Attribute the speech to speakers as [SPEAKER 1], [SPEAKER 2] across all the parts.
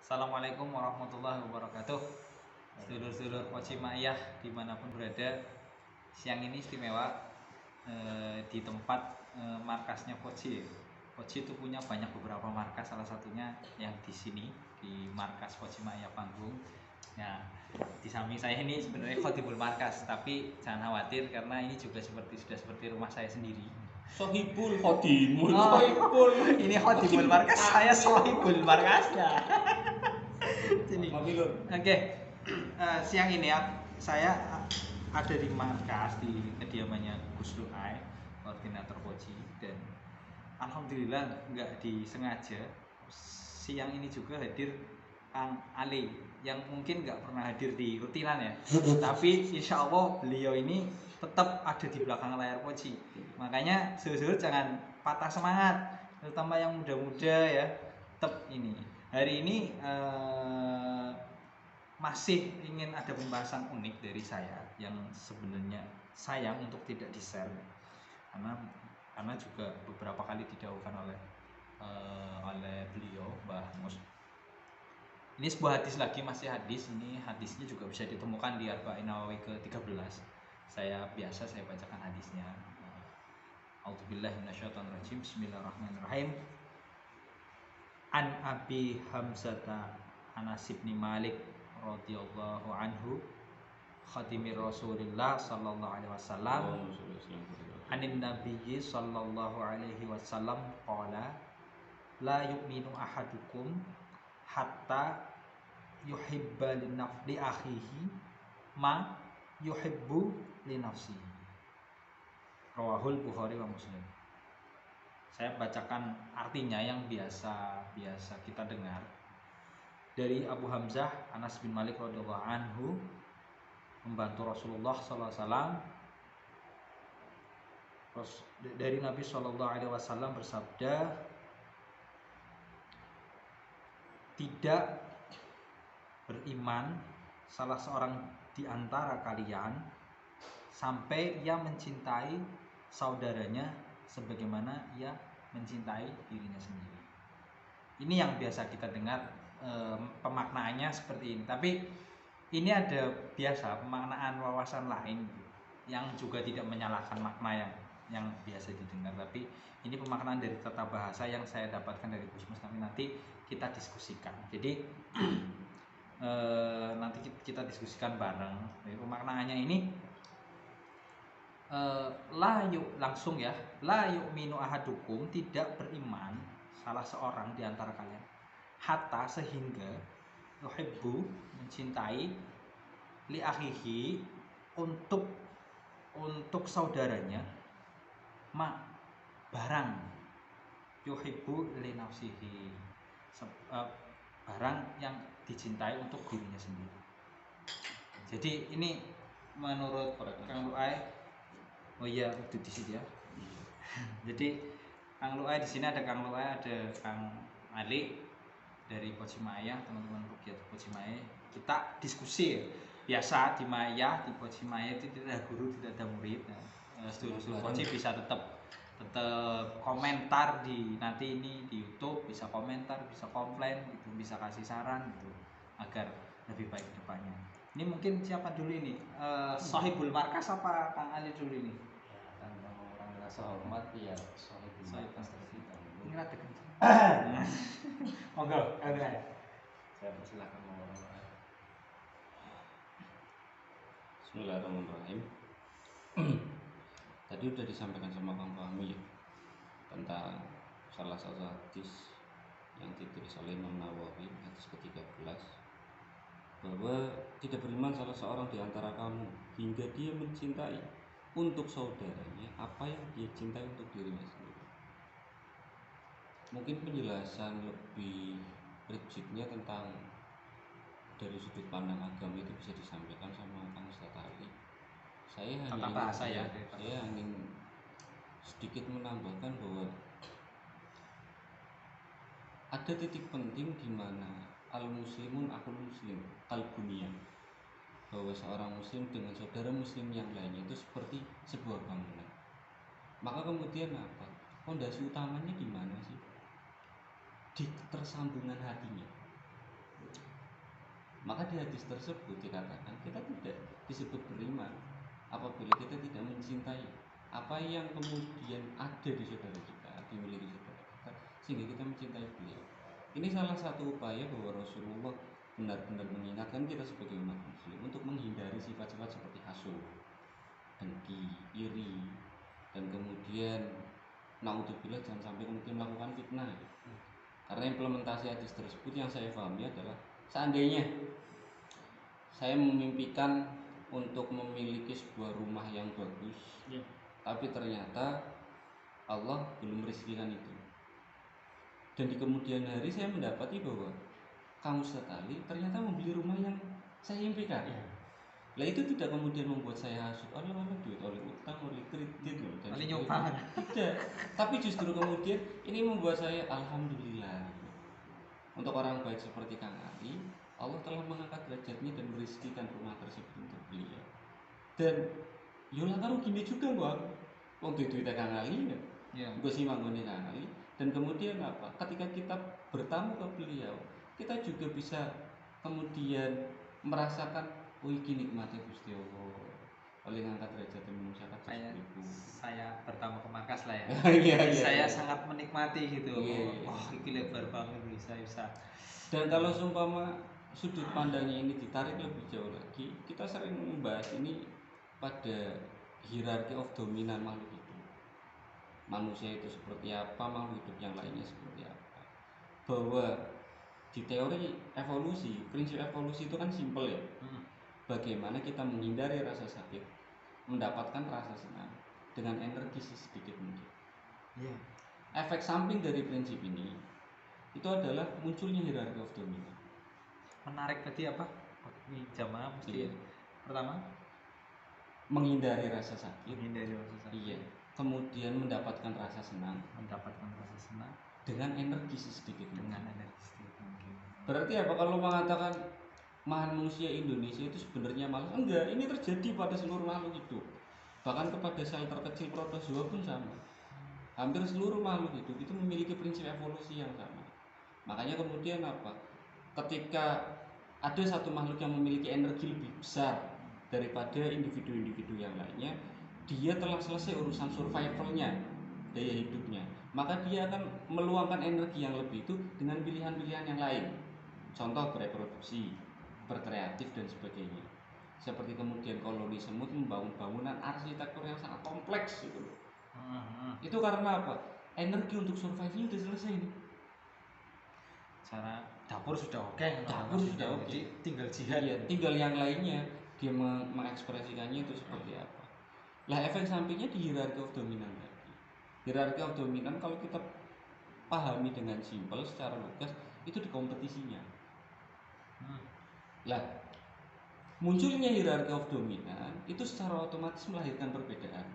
[SPEAKER 1] Assalamualaikum warahmatullahi wabarakatuh. Sedulur-sedulur Pocimaiyah dimanapun berada, siang ini istimewa di tempat markasnya Poci. Poci itu punya beberapa markas, salah satunya yang di sini di markas Pocimaiyah Panggung. Nah, di samping saya ini sebenarnya khotibul markas, tapi jangan khawatir karena ini juga sudah seperti rumah saya sendiri.
[SPEAKER 2] Sohibul Khadimul
[SPEAKER 1] Ini khotibul markas, saya sohibul markasnya. Oke, siang ini saya ada di markas di kediamannya Gus Luai, koordinator Poci, dan alhamdulillah nggak disengaja siang ini juga hadir Kang Ali yang mungkin nggak pernah hadir di rutinan ya, tapi insya Allah beliau ini tetap ada di belakang layar Poci. Makanya seluruh jangan patah semangat, terutama yang muda-muda ya, tetap ini. Hari ini masih ingin ada pembahasan unik dari saya yang sebenarnya sayang untuk tidak di-share karena juga beberapa kali didahulukan oleh beliau Mbah Mus. Ini sebuah hadis lagi, masih hadis. Ini hadisnya juga bisa ditemukan di Arba'in Nawawi ke-13. Saya bacakan hadisnya. A'udzubillahi minasyaitonirrajim. Bismillahirrahmanirrahim. An Abi Hamzata Anas bin Malik radhiyallahu anhu khatimir Rasulillah sallallahu alaihi wasallam anin nabiyyi sallallahu alaihi wasallam qala la yu'minu ahadukum hatta yuhibba li akhihi ma yuhibbu li nafsihi. Rawahul Bukhari wa Muslim. Saya bacakan artinya yang biasa kita dengar dari Abu Hamzah Anas bin Malik radhiyallahu anhu, membantu Rasulullah sallallahu alaihi wasallam. Dari Nabi sallallahu alaihi wasallam bersabda, tidak beriman salah seorang di antara kalian sampai ia mencintai saudaranya sebagaimana ia mencintai dirinya sendiri. Ini yang biasa kita dengar, pemaknaannya seperti ini. Tapi ini ada biasa pemaknaan wawasan lain yang juga tidak menyalahkan makna yang biasa didengar. Tapi ini pemaknaan dari tata bahasa yang saya dapatkan dari Gusmus, tapi nanti kita diskusikan. Jadi nanti kita diskusikan bareng. Jadi pemaknaannya ini langsung ya, la yu'minu ahadukum, tidak beriman salah seorang di antara kalian, hatta sehingga yuhibbu mencintai li akhihi untuk saudaranya ma barang yuhibbu li nafsihi, barang yang dicintai untuk dirinya sendiri. Jadi ini menurut Kang Luai. Oh iya, itu di sini ya. Jadi Kang Luai di sini ada Kang Luai, ada Kang Ali dari Pocimaiyah, teman-teman Rukiat Pocimaiyah. Kita diskusi ya. Biasa di Maya, di Pocimaiyah itu tidak ada guru, tidak ada murid. Seluruh Poci bisa tetap komentar nanti ini di YouTube, bisa komentar, bisa komplain gitu, bisa kasih saran gitu agar lebih baik ke depannya. Ini mungkin siapa dulu ini? Sohibul markas apa Kang Ali dulu ini?
[SPEAKER 2] Ya, kan orang rasa hormat ya sohibul markas tercinta.
[SPEAKER 1] Ini rada kenceng. Monggo, Kang Ali.
[SPEAKER 2] Saya persilakan orang. Bismillahirrahmanirrahim. Tadi udah disampaikan sama Kang Fahmi ya, tentang salah satu hadis yang ditulis oleh Imam Nawawi, hadis ke-13, bahwa tidak beriman salah seorang di antara kamu hingga dia mencintai untuk saudaranya apa yang dia cintai untuk dirinya sendiri. Mungkin penjelasan lebih rigidnya tentang dari sudut pandang agama itu bisa disampaikan sama Kang Ustaz Ali. Saya ingin sedikit menambahkan bahwa ada titik penting di mana al-muslimun akhul muslim al-bunyan, bahwa seorang muslim dengan saudara muslim yang lainnya itu seperti sebuah bangunan. Maka kemudian apa? Fondasi utamanya di mana sih? Di ketersambungan hatinya. Maka di hadis tersebut dikatakan kita tidak disebut beriman apabila kita tidak mencintai apa yang kemudian ada di saudara kita, dimiliki saudara kita, sehingga kita mencintai beliau. Ini salah satu upaya bahwa Rasulullah benar-benar mengingatkan kita sebagai umat muslim untuk menghindari sifat-sifat seperti hasud, dengki, iri, dan kemudian naudzubillah jangan sampai kemudian melakukan fitnah. Karena implementasi hadis tersebut yang saya pahami adalah seandainya saya memimpikan untuk memiliki sebuah rumah yang bagus, tapi ternyata Allah belum merezekikan itu, dan di kemudian hari saya mendapati bahwa kamu sekali ternyata membeli rumah yang saya impikan. Lah itu tidak kemudian membuat saya hasut, oleh duit, oleh utang, oleh kredit loh, dan
[SPEAKER 1] Oleh nyumbang.
[SPEAKER 2] tidak. Tapi justru kemudian ini membuat saya alhamdulillah. Untuk orang baik seperti Kang Ali, Allah telah mengangkat derajatnya dan merezekikan rumah tersebut untuk beliau. Dan yolah karo gini juga kok, wong duit Kang Ali ya. Gue sih manggone Kang Ali. Dan kemudian apa? Ketika kita bertamu ke beliau, kita juga bisa kemudian merasakan, oh iki nikmatnya Gusti Allah. Oleh ngangkat derajat manusia
[SPEAKER 1] Kayak saya bertamu ke markas lah ya.
[SPEAKER 2] Iya,
[SPEAKER 1] Saya sangat menikmati gitu.
[SPEAKER 2] Iya.
[SPEAKER 1] Oh, ini lebar banget bisa.
[SPEAKER 2] Dan kalau seumpama sudut pandangnya ini ditarik lebih jauh lagi, kita sering membahas ini pada hierarchy of dominant makhluk hidup. Manusia itu seperti apa, makhluk hidup yang lainnya seperti apa. Bahwa di teori evolusi, prinsip evolusi itu kan simpel ya. Bagaimana kita menghindari rasa sakit, mendapatkan rasa senang dengan energi sedikit mungkin. Efek samping dari prinsip ini itu adalah munculnya hierarchy of dominant.
[SPEAKER 1] Menarik tadi apa? Jamaah mesti pertama
[SPEAKER 2] menghindari rasa sakit.
[SPEAKER 1] Iya.
[SPEAKER 2] Kemudian mendapatkan rasa senang dengan energi sedikit mungkin. Berarti apa kalau mengatakan manusia Indonesia itu sebenarnya malas? Enggak, ini terjadi pada seluruh makhluk hidup. Bahkan kepada sel terkecil protozoa pun sama. Hampir seluruh makhluk hidup itu memiliki prinsip evolusi yang sama. Makanya kemudian apa? Ketika ada satu makhluk yang memiliki energi lebih besar daripada individu-individu yang lainnya, dia telah selesai urusan survivalnya, daya hidupnya, maka dia akan meluangkan energi yang lebih itu dengan pilihan-pilihan yang lain. Contoh bereproduksi, berkreatif dan sebagainya. Seperti kemudian koloni semut membangun bangunan arsitektur yang sangat kompleks gitu loh. Itu karena apa? Energi untuk survive-nya sudah selesai nih.
[SPEAKER 1] Cara dapur sudah oke. Tinggal jihad.
[SPEAKER 2] Iya, tinggal yang lainnya dia mengekspresikannya itu seperti apa. Lah efek sampingnya di hierarchy of dominant tadi. Hierarchy of dominant kalau kita pahami dengan simpel secara lugas itu di kompetisinya. Lah munculnya hierarchy of dominant itu secara otomatis melahirkan perbedaan.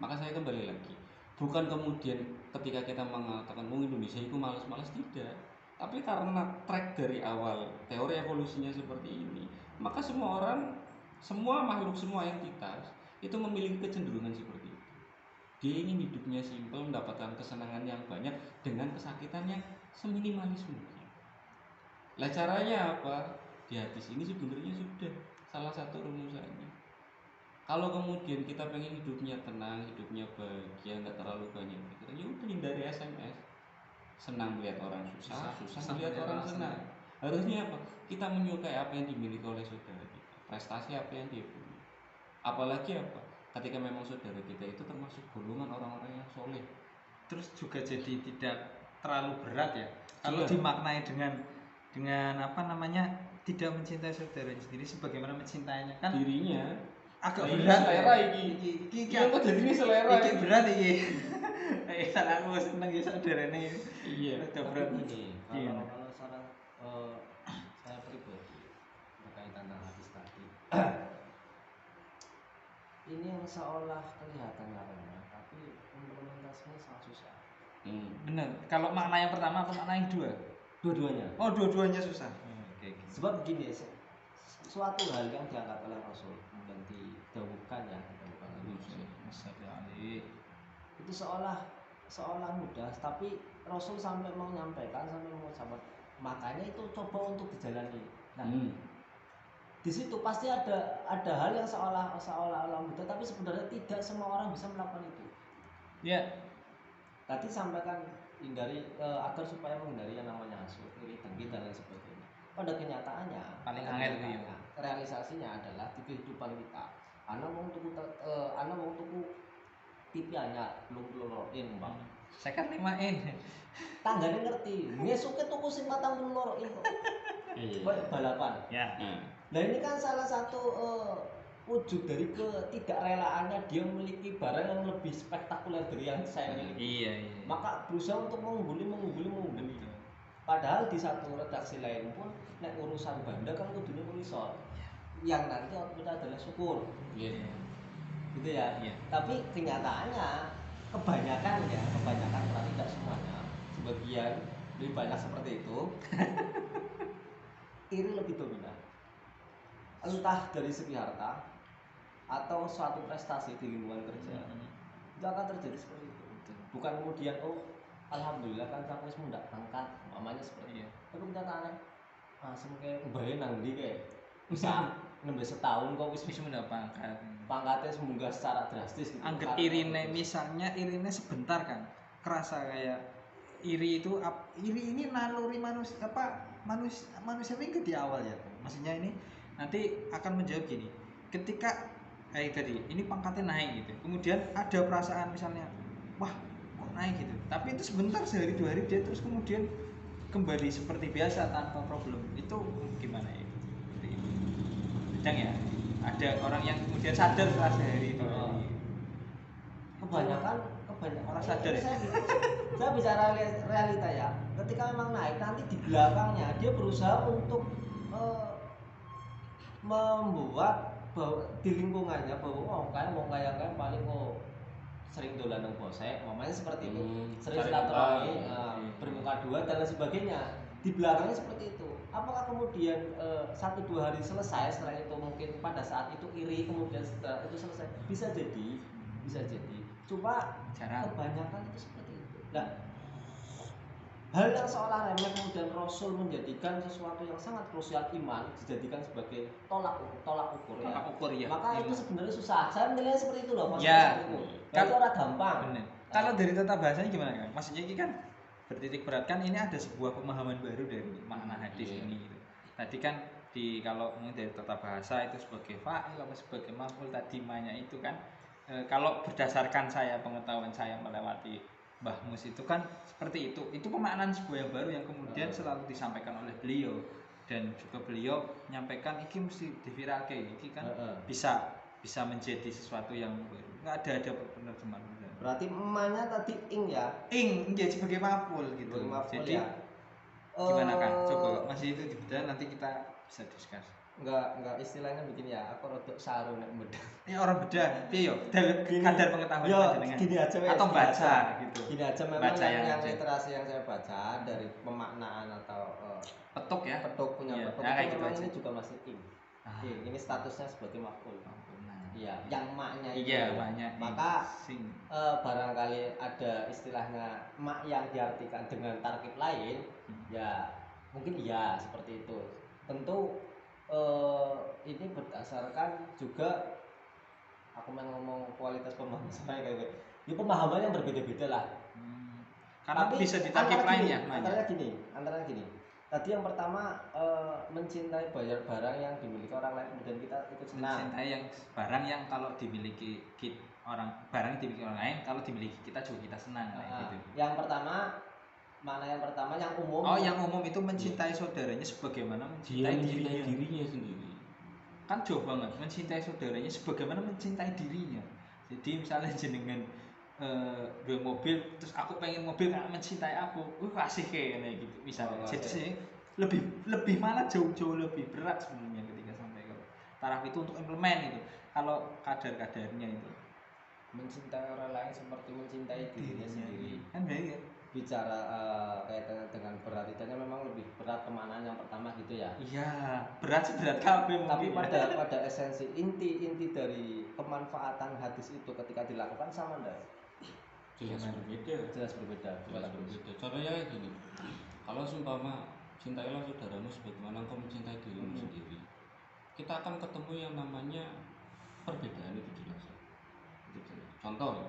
[SPEAKER 2] Maka saya kembali lagi, bukan kemudian ketika kita mengatakan Indonesia itu malas-malas, tidak. Tapi karena track dari awal teori evolusinya seperti ini, maka semua orang, semua makhluk, semua entitas itu memiliki kecenderungan seperti itu. Dia ingin hidupnya simpel, mendapatkan kesenangan yang banyak dengan kesakitan yang seminimalis mungkin. Lah caranya apa? Di hadis ini sebenarnya sudah salah satu rumusannya. Kalau kemudian kita pengen hidupnya tenang, hidupnya bahagia, nggak terlalu banyak pikiran, ya udah hindari SMS. Senang melihat orang susah melihat orang senang. Harusnya apa? Kita menyukai apa yang dimiliki oleh saudara kita, prestasi apa yang dia punya. Apalagi apa? Ketika memang saudara kita itu termasuk golongan orang-orang yang soleh.
[SPEAKER 1] Terus juga jadi tidak terlalu berat ya. Kalau dimaknai dengan apa namanya, tidak mencintai saudaranya sendiri sebagaimana mencintainya kan
[SPEAKER 2] dirinya.
[SPEAKER 1] Agak berat
[SPEAKER 2] selera iki apa jadi ini selera
[SPEAKER 1] iki berat iki. Salah aku seneng ya saudarane.
[SPEAKER 2] Iya.
[SPEAKER 1] Agak berat
[SPEAKER 3] ini. Kalau saran saya pribadi berkaitan dengan hadis tadi. Ini yang seolah kelihatan remeh, tapi implementasinya sangat susah.
[SPEAKER 1] Benar. Kalau makna yang pertama atau makna yang kedua?
[SPEAKER 3] Dua-duanya.
[SPEAKER 1] Oh, dua-duanya susah.
[SPEAKER 3] Sebab begini, suatu hal yang diangkat oleh Rasul dan didahulukan ya, itu seolah mudah, tapi Rasul sampai menyampaikan, sampai mengucapkan, makanya itu coba untuk dijalani. Nah, di situ pasti ada hal yang seolah-olah mudah, tapi sebenarnya tidak semua orang bisa melakukan itu.
[SPEAKER 1] Ya,
[SPEAKER 3] Tadi sampaikan hindari agar supaya menghindari yang namanya hasut, iri, dengki dan lain sebagainya. Pada kenyataannya,
[SPEAKER 1] Paling
[SPEAKER 3] pada
[SPEAKER 1] angel
[SPEAKER 3] kenyataannya,
[SPEAKER 1] itu ya.
[SPEAKER 3] realisasinya adalah di kehidupan kita. Anak mau tuku TV anyar belum loroin bang.
[SPEAKER 1] Saya kan limain.
[SPEAKER 3] Tanggane ngerti, ngesuke tuku sing 40 loroin kok.
[SPEAKER 2] Iya.
[SPEAKER 3] Balapan.
[SPEAKER 1] Ya.
[SPEAKER 3] Nah ini kan salah satu wujud dari ketidakrelaannya dia memiliki barang yang lebih spektakuler dari yang saya miliki.
[SPEAKER 1] Iya.
[SPEAKER 3] Maka berusaha untuk mengungguli. Padahal di satu redaksi lain pun nek urusan banda kan kudunya ulisol. Yang nanti outputnya adalah syukur.
[SPEAKER 2] Iya.
[SPEAKER 3] Gitu ya.
[SPEAKER 1] Iya.
[SPEAKER 3] Tapi kenyataannya kebanyakan karena tidak semuanya, sebagian lebih banyak seperti itu. Iri lebih dominan. Entah dari segi harta atau suatu prestasi di lingkungan kerja, itu akan terjadi seperti itu. Bukan kemudian alhamdulillah kan aku wis mundak pangkat, mamanya seperti itu. Tapi kenyataannya semengke mbae nang ndi kae bisa nembe setahun kok wis
[SPEAKER 1] Mendapat pangkat.
[SPEAKER 3] pangkatnya semunggah secara drastis gitu.
[SPEAKER 1] Anggap irine, misalnya irine sebentar kan kerasa kayak iri itu iri ini naluri manusia ini di awal ya. Maksudnya ini nanti akan menjawab gini, ketika tadi ini pangkatnya naik gitu, kemudian ada perasaan misalnya wah kok naik gitu, tapi itu sebentar sehari 2 hari dia terus kemudian kembali seperti biasa tanpa problem, itu gimana ya? Kadang ya ada orang yang kemudian sadar setelah sehari itu.
[SPEAKER 3] Kebanyakan
[SPEAKER 1] orang sadar ya?
[SPEAKER 3] Saya bicara realita ya. Ketika memang naik, nanti di belakangnya dia berusaha untuk membuat bahwa di lingkungannya bahwa kayak paling sering dolan nang bosek, mamanya seperti itu, sering silaturahmi, bermuka dua dan lain sebagainya. Di belakangnya seperti itu. Apakah kemudian 1-2 hari selesai, setelah itu mungkin pada saat itu iri, kemudian setelah itu selesai? Bisa jadi. Cuma kebanyakan itu seperti itu. Nah, hal yang seolah remeh kemudian Rasul menjadikan sesuatu yang sangat krusial, iman dijadikan sebagai tolak ukur ya. Maka itu sebenarnya susah. Saya menilai seperti itu loh, maksudnya seperti itu. Itu orang gampang.
[SPEAKER 1] Bener. Kalau dari tata bahasanya gimana kan? Maksudnya ini kan bertitik berat kan ini ada sebuah pemahaman baru dari makna hadis ini gitu. Tadi kan kalau dari tata bahasa itu sebagai fa'il atau sebagai maf'ul tadi manya itu kan kalau berdasarkan pengetahuan saya melewati Mbah Mus itu kan seperti itu pemaknaan sebuah yang baru yang kemudian selalu disampaikan oleh beliau, dan juga beliau menyampaikan ini mesti diviralkan, ini kan bisa menjadi sesuatu yang baru, nggak ada penerjemahan.
[SPEAKER 3] Berarti emaknya tadi
[SPEAKER 1] jadi sebagai maf'ul gitu. Jadi
[SPEAKER 3] ya.
[SPEAKER 1] Gimana kan? Coba masih itu dibedah, nanti kita bisa diskus.
[SPEAKER 3] Enggak istilahnya begini ya, aku rodok saru nek bedah.
[SPEAKER 1] Ya orang bedah, iya kadar pengetahuan
[SPEAKER 3] dengan gini aja
[SPEAKER 1] atau baca gitu.
[SPEAKER 3] Gini aja memang yang literasi yang saya baca dari pemaknaan atau petuk punya petuk
[SPEAKER 1] ya,
[SPEAKER 3] memang ini juga masih ini statusnya sebagai maf'ul. Iya, yang maknya itu.
[SPEAKER 1] Iya, maknya.
[SPEAKER 3] Maka barangkali ada istilahnya mak yang diartikan dengan tarkib lain, ya mungkin iya seperti itu. Tentu ini berdasarkan juga aku ngomong kualitas pemahaman saya kayak ini pemahaman yang berbeda-beda lah.
[SPEAKER 1] Karena tapi bisa ditarkib lainnya.
[SPEAKER 3] Antara gini. Tadi yang pertama mencintai barang yang dimiliki orang lain kemudian kita ikut senang.
[SPEAKER 1] Mencintai yang barang yang kalau dimiliki barang yang dimiliki orang lain kalau dimiliki kita juga kita senang gitu.
[SPEAKER 3] Yang pertama yang umum.
[SPEAKER 1] Yang umum itu mencintai saudaranya sebagaimana mencintai dirinya
[SPEAKER 2] sendiri.
[SPEAKER 1] Kan jauh banget, mencintai saudaranya sebagaimana mencintai dirinya. Jadi misalnya jenengan gue mobil terus aku pengen mobil karena mencintai aku, kasih kayak gitu misalnya. Jadi sih lebih malah jauh lebih berat sebenarnya ketika sampai ke taraf itu untuk implement itu. Kalau kadar-kadarnya itu
[SPEAKER 3] mencintai orang lain seperti mencintai dirinya sendiri.
[SPEAKER 1] Kan baik ya.
[SPEAKER 3] Bicara kaitannya dengan berat itu memang lebih berat kemanaan yang pertama gitu ya.
[SPEAKER 1] Iya, berat kabeh.
[SPEAKER 3] Tapi pada esensi inti dari kemanfaatan hadis itu ketika dilakukan sama enggak? Jelas berbeda.
[SPEAKER 2] Contohnya kayak gini, kalau seumpama cintailah saudaramu sebagaimana engkau mencintai dirimu sendiri, kita kita akan ketemu yang namanya perbedaan itu jelas. Contoh,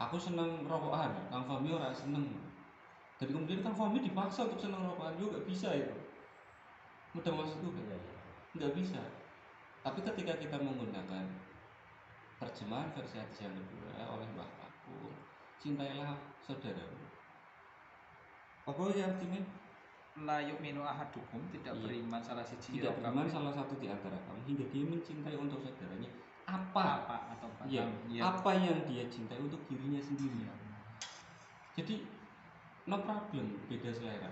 [SPEAKER 2] aku seneng rokokan, Kang Fahmi ora seneng. Jadi kemudian Kang Fahmi dipaksa untuk seneng rokokan juga gak bisa itu. Mudah maksudku kan? Nggak bisa. Tapi ketika kita menggunakan terjemahan versi hadis yang kedua oleh Mbah Kakung, cintailah saudaramu. Apa yang artinya?
[SPEAKER 1] La yu'minu ahadukum, tidak beriman salah siji,
[SPEAKER 2] tidak beriman salah satu di antara kamu hingga dia mencintai untuk saudaranya apa
[SPEAKER 1] atau
[SPEAKER 2] ya, apa yang dia cintai untuk dirinya sendiri. Jadi no problem, beda selera.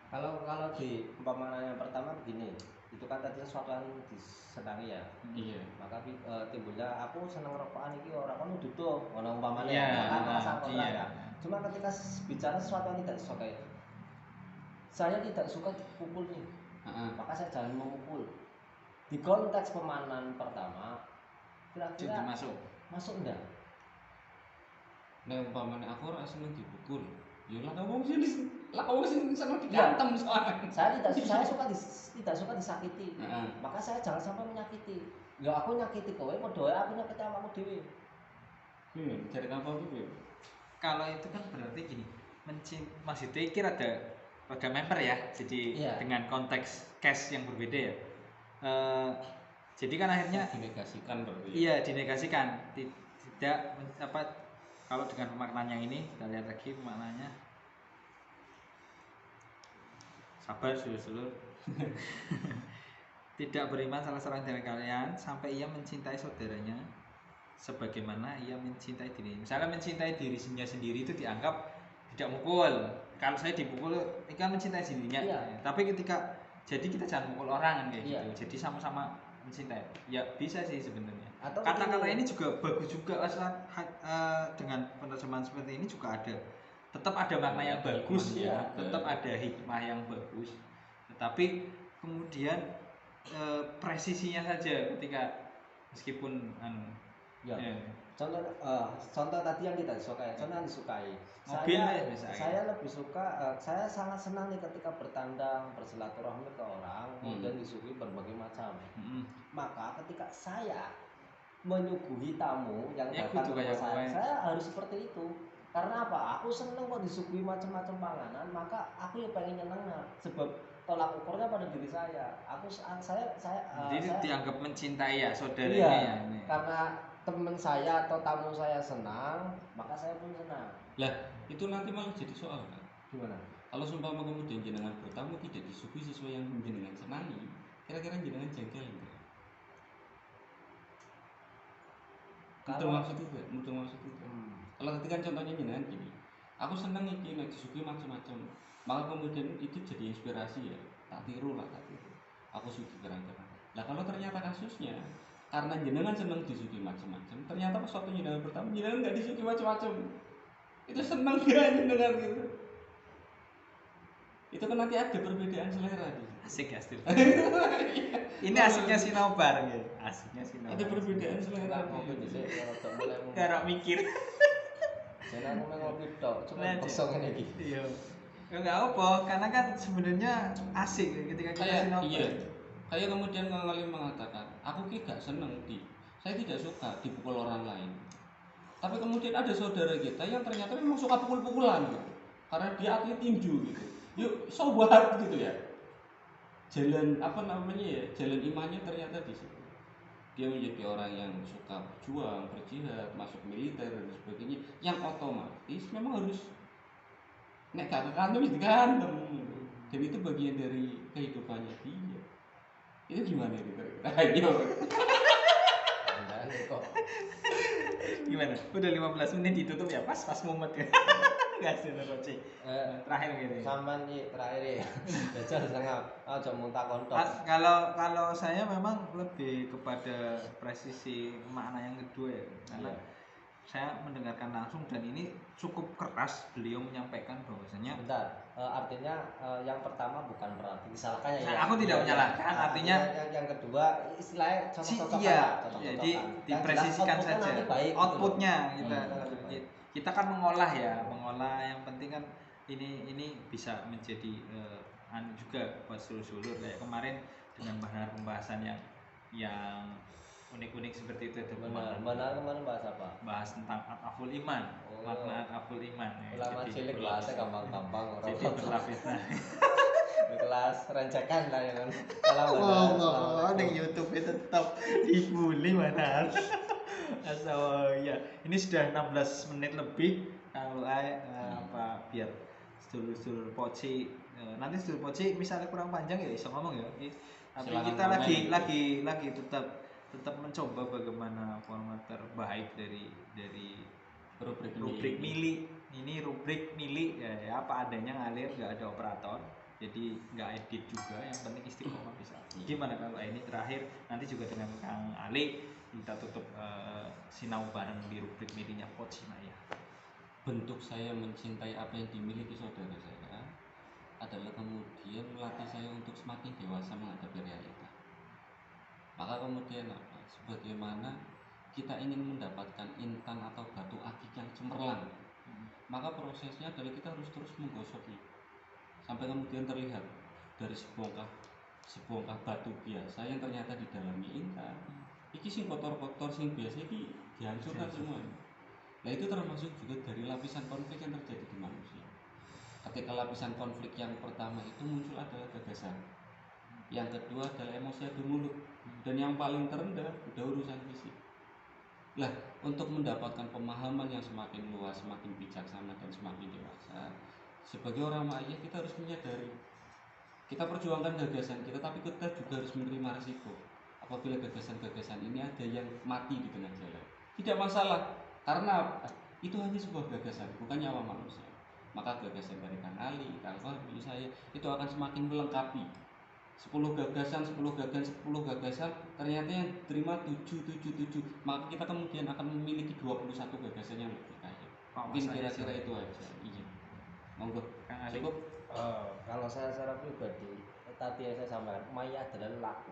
[SPEAKER 3] Kalau di umpama yang pertama begini, itu kan tadi sesuatu yang disenangi ya.
[SPEAKER 2] Iya.
[SPEAKER 3] Maka timbulnya aku seneng rokokan iki ora kono duduk, ono umpamane
[SPEAKER 1] kan
[SPEAKER 3] merasa kontrak ya. Cuma ketika bicara sesuatu yang tidak disukai, saya tidak suka dipukul nih, maka saya jangan memukul. Di konteks pemahaman pertama, kira-kira masuk enggak?
[SPEAKER 2] Nah umpamanya aku ora seneng dipukul, ya lah kamu sini seneng digantem soalnya.
[SPEAKER 3] Saya tidak suka disakiti, maka saya jangan sampai menyakiti. Ya aku nyakiti kowe, padha wae aku nyakiti awakmu dhewe.
[SPEAKER 2] Cari apa itu?
[SPEAKER 1] Kalau itu kan berarti gini, maksudnya iki rada member ya, jadi dengan konteks case yang berbeda ya. Jadi kan akhirnya
[SPEAKER 2] dinegasikan berarti.
[SPEAKER 1] Iya, dinegasikan. Tidak apa, kalau dengan pemaknaan yang ini kita lihat lagi pemaknaannya. Sabar seluruh. Tidak beriman salah seorang dari kalian sampai ia mencintai saudaranya sebagaimana ia mencintai diri. Misalnya mencintai dirinya sendiri itu dianggap tidak mukul. Kalau saya dipukul, kan mencintai dirinya. Tapi ketika jadi kita jangan mukul orang kan kayak gitu. Jadi sama-sama mencintai. Ya bisa sih sebenarnya. Kata-kata ini juga bagus juga dengan penerjemahan seperti ini juga ada. Tetap ada makna yang bagus ya. Tetap ada hikmah yang bagus. Tetapi kemudian presisinya saja ketika meskipun
[SPEAKER 3] contoh tadi yang tidak disukai, contoh yang disukai. Saya lebih suka, saya sangat senang nih ketika bertandang, bersilaturahmi ke orang, kemudian disuguhi berbagai macam. Maka ketika saya menyuguhi tamu yang datang ke saya harus seperti itu. Karena apa? Aku seneng kok disuguhi macam-macam panganan, maka aku ya pengen nyenengnya. Sebab tolak ukurnya pada diri saya. Jadi
[SPEAKER 1] dianggap mencintai ya saudaranya ya.
[SPEAKER 3] Karena teman saya atau tamu saya senang, maka saya pun senang.
[SPEAKER 2] Lah, itu nanti malah jadi soal kan?
[SPEAKER 3] Gimana?
[SPEAKER 2] Kalau seumpama kemudian jenengan bertamu tidak disuguhi sesuai yang jenengan senangi, kira-kira jenengan jengkel enggak? Mudah maksud itu. Kalau ketika contohnya jenengan gini, aku senang iki nek disuguhi macam-macam, maka kemudian itu jadi inspirasi ya, tak tiru. Aku suka keren-keren. Lah kalau ternyata kasusnya karena jenengan senang disuguhi macam-macam, ternyata pas waktu jenengan bertamu jenengan nggak disuguhi macam-macam, itu senang gak jenengan gitu? Itu kan nanti ada perbedaan selera di situ.
[SPEAKER 1] Asik ya Steve. Ini asiknya Sinobar gitu. Asiknya Sinobar.
[SPEAKER 2] Ada perbedaan selera.
[SPEAKER 1] Karena mikir.
[SPEAKER 3] Jangan aku ngopi tok, cuma kosong ini iki.
[SPEAKER 1] Iya. Ya enggak apa, karena kan sebenarnya asik ketika kita Sinobar.
[SPEAKER 2] Iya. Kayak kemudian Kang Alim mengatakan, aku ki gak seneng saya tidak suka dipukul orang lain. Tapi kemudian ada saudara kita yang ternyata memang suka pukul-pukulan gitu. Karena dia atlet tinju gitu. Yuk, sobat gitu ya. Jalan jalan imannya ternyata di situ. Dia menjadi orang yang suka berjuang, berjihad, masuk militer dan sebagainya. Yang otomatis memang harus nek gak kekantum wis digantem. Dan itu bagian dari kehidupannya dia. Itu gimana itu? Ayo.
[SPEAKER 3] Kok.
[SPEAKER 1] Gimana? Udah 15 menit ditutup ya, pas momen ya. Enggak sih Roci. Terakhir gini.
[SPEAKER 3] Sampean iki terakhir ya. Jajal sangat aja muntah kontok.
[SPEAKER 1] Kalau saya memang lebih kepada presisi makna yang kedua ya. Karena saya mendengarkan langsung dan ini cukup keras beliau menyampaikan bahwasanya
[SPEAKER 3] artinya yang pertama bukan berarti disalahkannya ya.
[SPEAKER 1] Aku tidak menyalahkan, artinya
[SPEAKER 3] yang kedua istilahnya contoh-contoh.
[SPEAKER 1] Jadi dipresisikan saja outputnya kita kan mengolah yang penting kan ini bisa menjadi juga buat sulur-sulur kayak kemarin dengan bahan pembahasan yang unik-unik seperti itu.
[SPEAKER 3] Benar kemarin bahas apa?
[SPEAKER 1] Bahas tentang aful iman, makna aful iman.
[SPEAKER 3] Ulama cilik bahasnya gampang-gampang orang.
[SPEAKER 1] Jadi berlapis.
[SPEAKER 3] Kelas rencekan lah ya kan.
[SPEAKER 1] Wow, di YouTube itu tetap dibully mana. Ya, ini sudah 16 menit lebih. Kalau apa biar sedulur poci nanti sedulur poci misalnya kurang panjang ya bisa ngomong ya. Tapi
[SPEAKER 2] Silakan
[SPEAKER 1] kita
[SPEAKER 2] komen.
[SPEAKER 1] lagi tetap mencoba bagaimana format terbaik dari rubrik mili. Ini rubrik mili ya apa adanya ngalir, nggak ada operator. Jadi nggak edit juga, yang penting istiqomah bisa. Gimana kalau ini terakhir nanti juga dengan Kang Ali kita tutup sinau bareng di rubrik milinya Poci Maya.
[SPEAKER 2] Bentuk saya mencintai apa yang dimiliki saudara saya adalah kemudian melatih saya untuk semakin dewasa menghadapi realita. Maka kemudian apa? Sebagaimana kita ingin mendapatkan intan atau batu akik yang cemerlang, maka prosesnya adalah kita harus terus menggosoknya sampai kemudian terlihat dari sebongkah batu biasa yang ternyata di dalamnya intan. Iki sing kotor-kotor sing biasa iki dihancurkan semua. Nah itu termasuk juga dari lapisan konflik yang terjadi di manusia. Ketika lapisan konflik yang pertama itu muncul adalah gagasan, yang kedua adalah emosi adu mulut, dan yang paling terendah udah urusan fisik. Lah untuk mendapatkan pemahaman yang semakin luas, semakin bijaksana dan semakin dewasa, sebagai orang maya kita harus menyadari kita perjuangkan gagasan kita, tapi kita juga harus menerima risiko apabila gagasan-gagasan ini ada yang mati di tengah jalan. Tidak masalah, karena itu hanya sebuah gagasan, bukan nyawa manusia. Maka gagasan dari Kang Ali, Kang Fahmi, saya itu akan semakin melengkapi. 10 gagasan, ternyata yang terima 7. Maka kita kemudian akan memiliki 21 gagasan yang lebih kaya. Mungkin kira-kira itu aja. Iya. Monggo, Kang Ali. Cukup.
[SPEAKER 3] Kalau saya secara pribadi tadi yang saya sampaikan, maya adalah laku.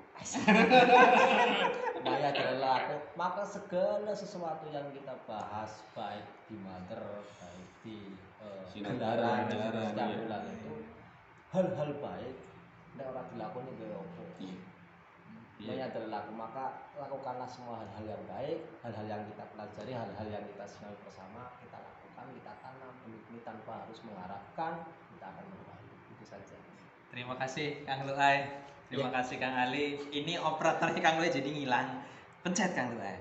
[SPEAKER 3] Maya adalah laku. Maka segala sesuatu yang kita bahas, baik di mater, baik di kendaraan, setiap bulan itu hal-hal baik. Nek ora dilakoni kaya opo. Maya adalah laku. Maka lakukanlah semua hal-hal yang baik, hal-hal yang kita pelajari, hal-hal yang kita senangi bersama, kita lakukan, kita tanam benih tanpa harus mengharapkan kita akan mengembali. Itu saja.
[SPEAKER 1] Terima kasih Kang Luai. Terima kasih Kang Ali. Ini operatornya Kang Luai jadi ngilang. Pencet Kang Luai.